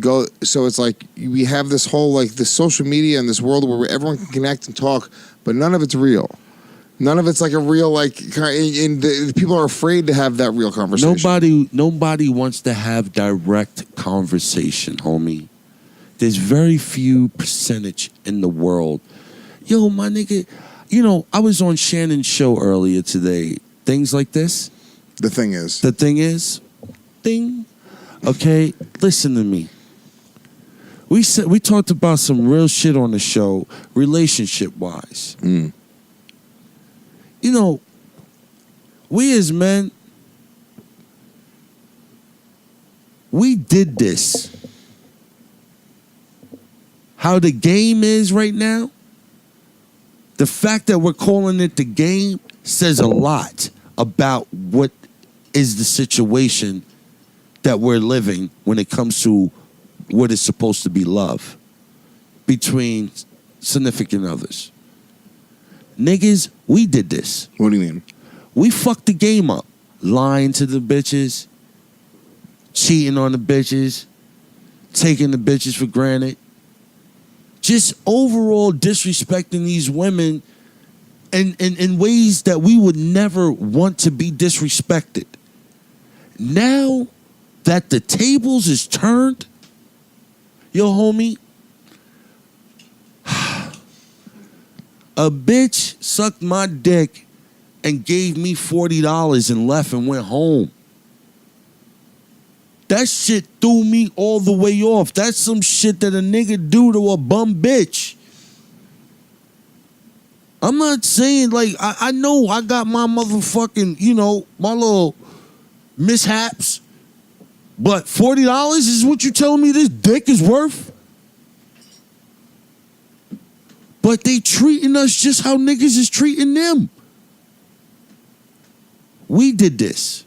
go. So it's like we have this whole like this social media and this world where everyone can connect and talk, but none of it's real. None of it's like a real people are afraid to have that real conversation. Nobody wants to have direct conversation, homie. There's very few percentage in the world. Yo, my nigga, I was on Shannon's show earlier today. Things like this. The thing is. Okay, listen to me. We talked about some real shit on the show, relationship wise. We as men, we did this. How the game is right now, the fact that we're calling it the game says a lot about what is the situation that we're living when it comes to what is supposed to be love between significant others. Niggas, we did this. What do you mean? We fucked the game up. Lying to the bitches, cheating on the bitches, taking the bitches for granted. Just overall disrespecting these women in ways that we would never want to be disrespected. Now that the tables is turned, yo, homie, a bitch sucked my dick and gave me $40 and left and went home. That shit threw me all the way off. That's some shit that a nigga do to a bum bitch. I'm not saying, like, I know I got my motherfucking, my little mishaps, but $40 is what you telling me this dick is worth? But they treating us just how niggas is treating them. We did this.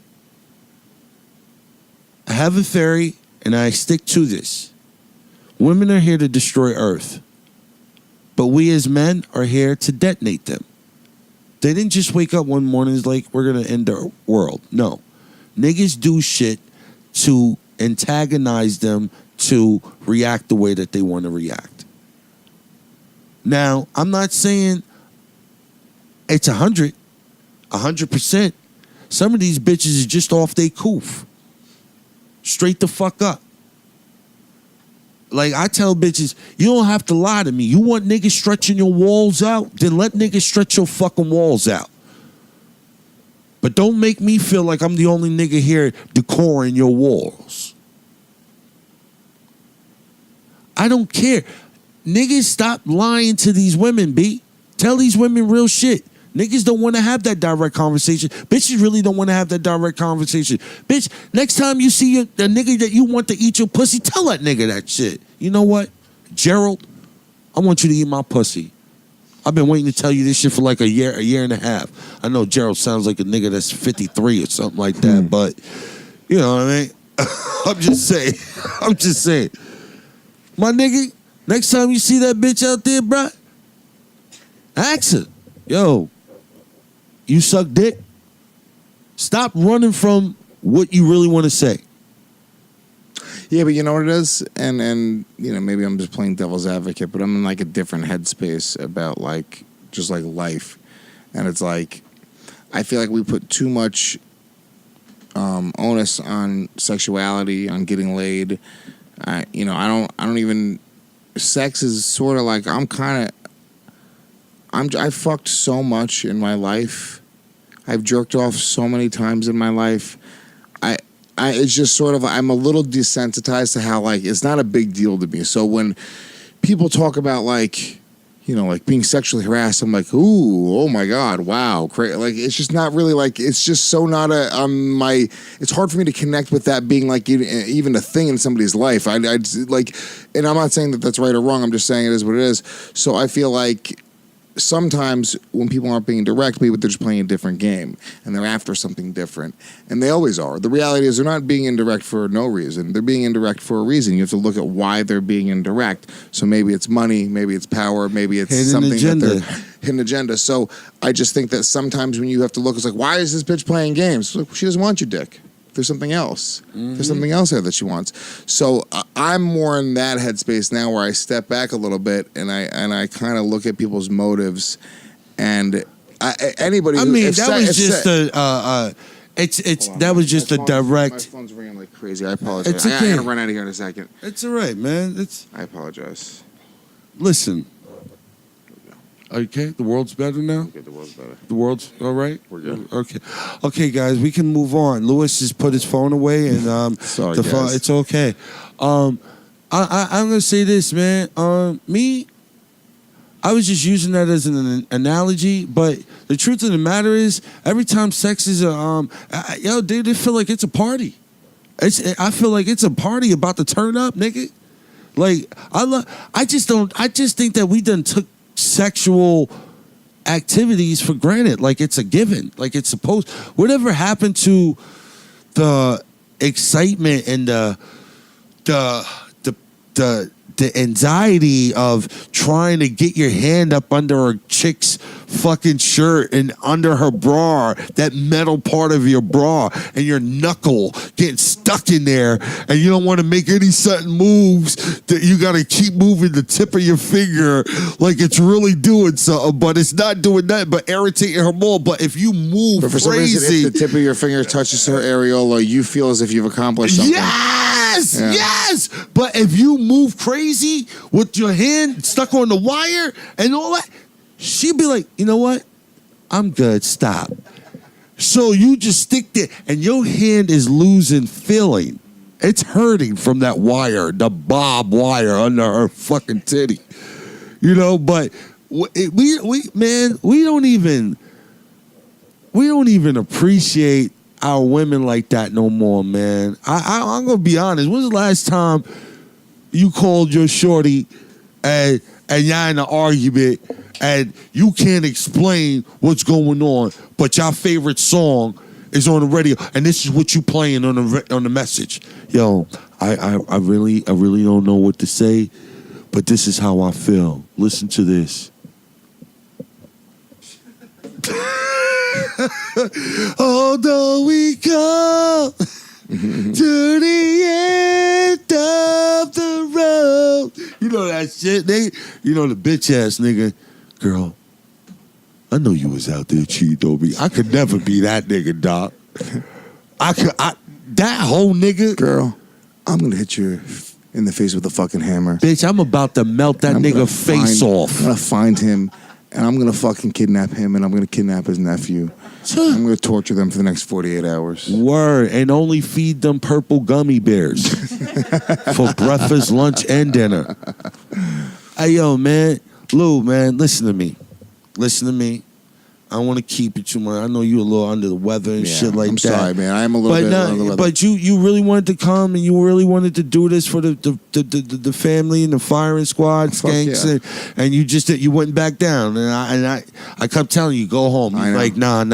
I have a theory, and I stick to this. Women are here to destroy Earth. But we as men are here to detonate them. They didn't just wake up one morning and like, we're going to end the world. No. Niggas do shit to antagonize them to react the way that they want to react. Now, I'm not saying it's 100%. Some of these bitches is just off they coof. straight the fuck up. Like I tell bitches, you don't have to lie to me. You want niggas stretching your walls out? Then let niggas stretch your fucking walls out. But don't make me feel like I'm the only nigga here decoring your walls. I don't care. Niggas stop lying to these women, B. Tell these women real shit. Niggas don't want to have that direct conversation. Bitches really don't want to have that direct conversation. Bitch, next time you see a nigga that you want to eat your pussy, tell that nigga that shit. You know what? Gerald, I want you to eat my pussy. I've been waiting to tell you this shit for like a year and a half. I know Gerald sounds like a nigga that's 53 or something like that, but you know what I mean? I'm just saying. My nigga, next time you see that bitch out there, bruh, ask her, yo, you suck dick? Stop running from what you really want to say. Yeah, but you know what it is? And you know, maybe I'm just playing devil's advocate, but I'm in like a different headspace about like just like life. And it's like I feel like we put too much onus on sexuality, on getting laid. I don't even sex is sort of like I fucked so much in my life. I've jerked off so many times in my life. It's just sort of, I'm a little desensitized to how, like, it's not a big deal to me. So when people talk about, like, you know, like being sexually harassed, I'm like, ooh, oh my God, wow. Like, it's just not really like, it's just so not it's hard for me to connect with that being like even a thing in somebody's life. I like, and I'm not saying that that's right or wrong. I'm just saying it is what it is. So I feel like sometimes when people aren't being direct, maybe they're just playing a different game and they're after something different. And they always are. The reality is they're not being indirect for no reason. They're being indirect for a reason. You have to look at why they're being indirect. So maybe it's money, maybe it's power, maybe it's hidden something agenda. that they're hidden agenda. So I just think that sometimes when you have to look, it's like, why is this bitch playing games? Like, she doesn't want your dick. There's something else. There's something else there that she wants. So I'm more in that headspace now, where I step back a little bit and I kind of look at people's motives. And anybody. I mean, that was just that was just a direct. My phone's ringing like crazy. I apologize. It's okay. I gotta run out of here in a second. It's all right, man. I apologize. Listen. Okay, the world's better now? Okay, the world's better. The world's all right? We're good. Okay, guys, we can move on. Lewis just put his phone away, and Sorry, the phone. guys. It's okay. I'm gonna say this, man. Me, I was just using that as an analogy, but the truth of the matter is, every time sex is they feel like it's a party. I feel like it's a party about to turn up, nigga. Like I just think that we done took sexual activities for granted, like it's a given, like it's supposed. Whatever happened to the excitement and the anxiety of trying to get your hand up under a chick's fucking shirt and under her bra, that metal part of your bra, and your knuckle getting stuck in there, and you don't want to make any sudden moves, that you got to keep moving the tip of your finger like it's really doing something, but it's not doing that, but irritating her more. But if you move But for some reason, if the tip of your finger touches her areola, you feel as if you've accomplished something. Yes. But if you move crazy with your hand stuck on the wire and all that, she'd be like, you know what? I'm good. Stop. So you just stick there, and your hand is losing feeling. It's hurting from that wire, the bob wire under her fucking titty. You know, but we don't even appreciate our women like that no more, man. I'm gonna be honest. When's the last time you called your shorty and y'all in an argument and you can't explain what's going on, but your favorite song is on the radio and this is what you playing on the message? Yo, I really don't know what to say, but this is how I feel. Listen to this. Although we come to the end of the road. You know that shit, nigga. You know the bitch ass nigga. Girl, I know you was out there cheating on me. I could never be that nigga, doc. That whole nigga. Girl, I'm gonna hit you in the face with a fucking hammer. Bitch, I'm about to melt that I'm nigga gonna face off. I'm gonna find him, and I'm gonna fucking kidnap him, and I'm gonna kidnap his nephew. I'm gonna torture them for the next 48 hours. Word, and only feed them purple gummy bears for breakfast, lunch, and dinner. Hey, yo, man. Lou, man, listen to me. Listen to me. I don't want to keep it too much. I know you're a little under the weather and shit like I'm that. sorry, man. I am a little bit under the weather. But you really wanted to come and you really wanted to do this for the family and the firing squad, skanks, yeah. and you went back down. And I kept telling you, go home. You're like, nah,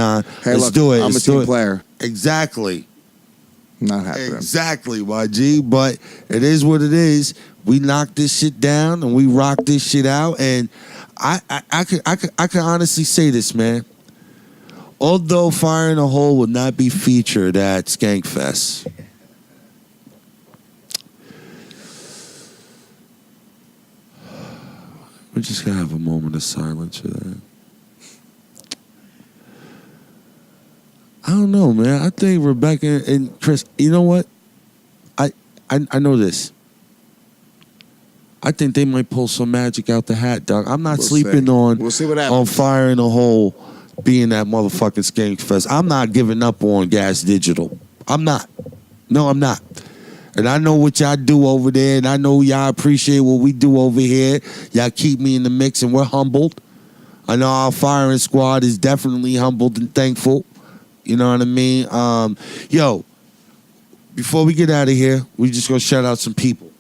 Hey, let's look, do it. I'm let's a team do it. player. Exactly. Not happening. Exactly, YG. But it is what it is. We knocked this shit down and we rocked this shit out. And I can honestly say this, man. Although Fire in a Hole will not be featured at Skankfest, we're just gonna have a moment of silence for that. I don't know, man. I think Rebecca and Chris. You know what? I know this. I think they might pull some magic out the hat, dog. I'm not sleeping on. We'll see what happens. On Fire in a Hole being that motherfucking Skankfest. I'm not giving up on Gas Digital. I'm not. No, I'm not. And I know what y'all do over there, and I know y'all appreciate what we do over here. Y'all keep me in the mix, and we're humbled. I know our firing squad is definitely humbled and thankful. You know what I mean? Yo, before we get out of here, we just gonna shout out some people.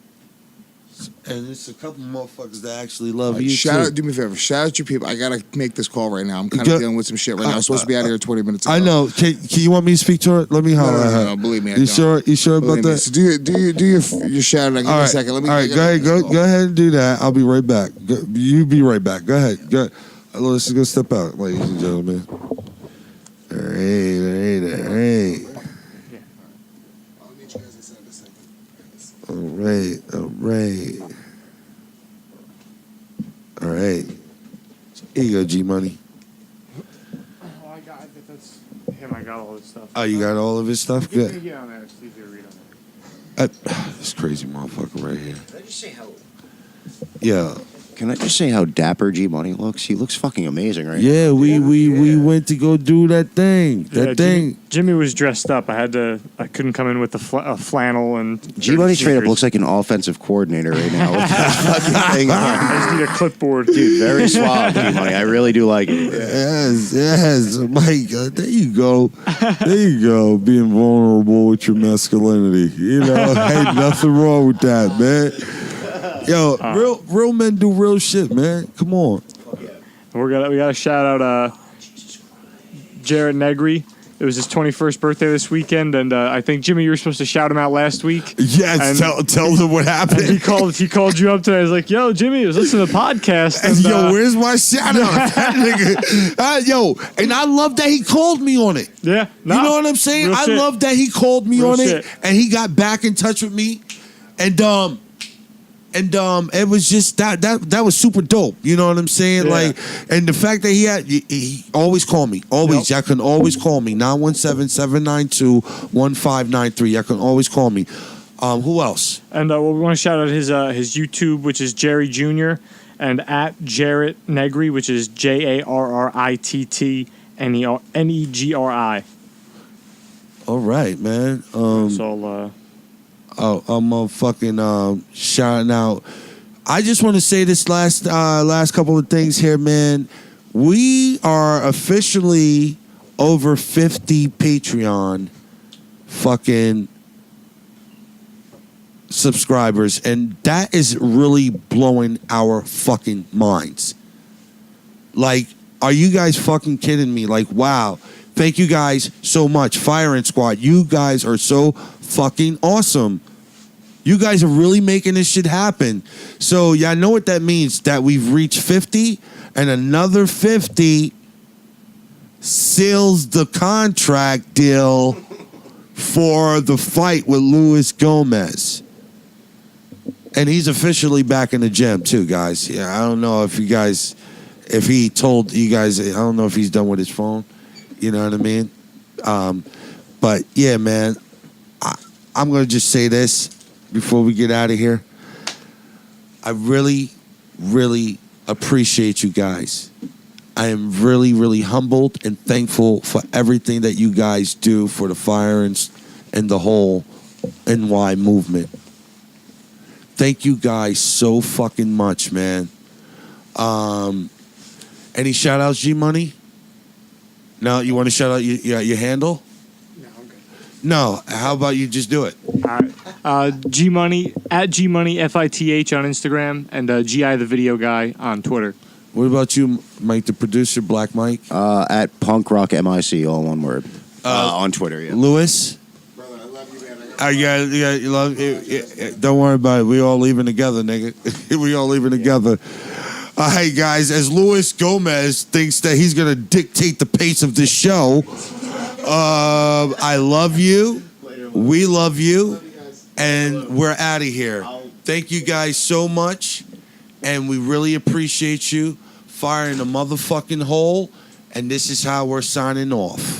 And there's a couple motherfuckers that actually love you. Do me a favor. Shout out your people. I gotta make this call right now. I'm kind of dealing with some shit right now. I was supposed to be out of here 20 minutes ago. I know. Can you want me to speak to her? Let me holler at her. No, believe me. You sure about that? So do your shout out. Give me a second. Let me. All right, go ahead and do that. I'll be right back. You be right back. Go ahead. Let's just go step out, ladies and gentlemen. All right. I'll meet you guys inside in a second. All right. Here you go, G Money. Oh, I think that's him. I got all his stuff. Oh, you got all of his stuff? Good. Get on there. It's easy to read on there. This crazy motherfucker right here. Can I just say how? Yeah. Can I just say how dapper G Money looks? He looks fucking amazing, right? Yeah, we went to go do that thing. Jimmy was dressed up. I couldn't come in with a flannel and. G Money straight up looks like an offensive coordinator right now with that fucking thing on. I just need a clipboard, dude. Very suave, G Money. I really do like it. Yes, Mike. There you go. Being vulnerable with your masculinity. You know, ain't nothing wrong with that, man. Yo, real men do real shit, man. Come on. We got to shout out Jared Negri. It was his 21st birthday this weekend, and I think Jimmy, you were supposed to shout him out last week. Yes, tell them what happened. He called you up today. I was like, "Yo, Jimmy, I was listening to the podcast." And, yo, where's my shout out? That nigga. And I love that he called me on it. Yeah, you know what I'm saying? I love that he called me on it, and he got back in touch with me, and it was just that was super dope. You know what I'm saying? Yeah. Like, and the fact that he always call me. Always. Y'all can always call me. 917-792-1593. Y'all can always call me. Who else? And we want to shout out his YouTube, which is Jerry Jr., and at Jarrett Negri, which is JarrittNegri. All right, man. That's all. I'm fucking shouting out. I just want to say this last couple of things here, man. We are officially over 50 Patreon fucking subscribers, and that is really blowing our fucking minds. Like, are you guys fucking kidding me? Like, wow. Thank you guys so much. Firing Squad, you guys are so fucking awesome. You guys are really making this shit happen. So y'all know what that means, that we've reached 50 and another 50 seals the contract deal for the fight with Luis Gomez. And he's officially back in the gym too, guys. Yeah, I don't know if he told you guys, I don't know if he's done with his phone. You know what I mean? But yeah, man, I'm going to just say this. before we get out of here? I really, really appreciate you guys. I am really, really humbled and thankful for everything that you guys do for the Fire and the whole NY movement. Thank you guys so fucking much, man. Any shout outs, G Money? No, you want to shout out your handle? No, I'm good. No, how about you just do it? All right. G Money at G Money FITH on Instagram and GI the Video Guy on Twitter. What about you, Mike, the producer, Black Mike? At Punk Rock MIC, all one word. On Twitter, yeah. Lewis? Brother, I love you, man. You love. Don't worry about it. We all leaving together, nigga. We all leaving together. Hey guys, as Luis Gomez thinks that he's gonna dictate the pace of this show, I love you. We love you, and we're out of here. Thank you guys so much, and we really appreciate you firing the motherfucking hole. And this is how we're signing off.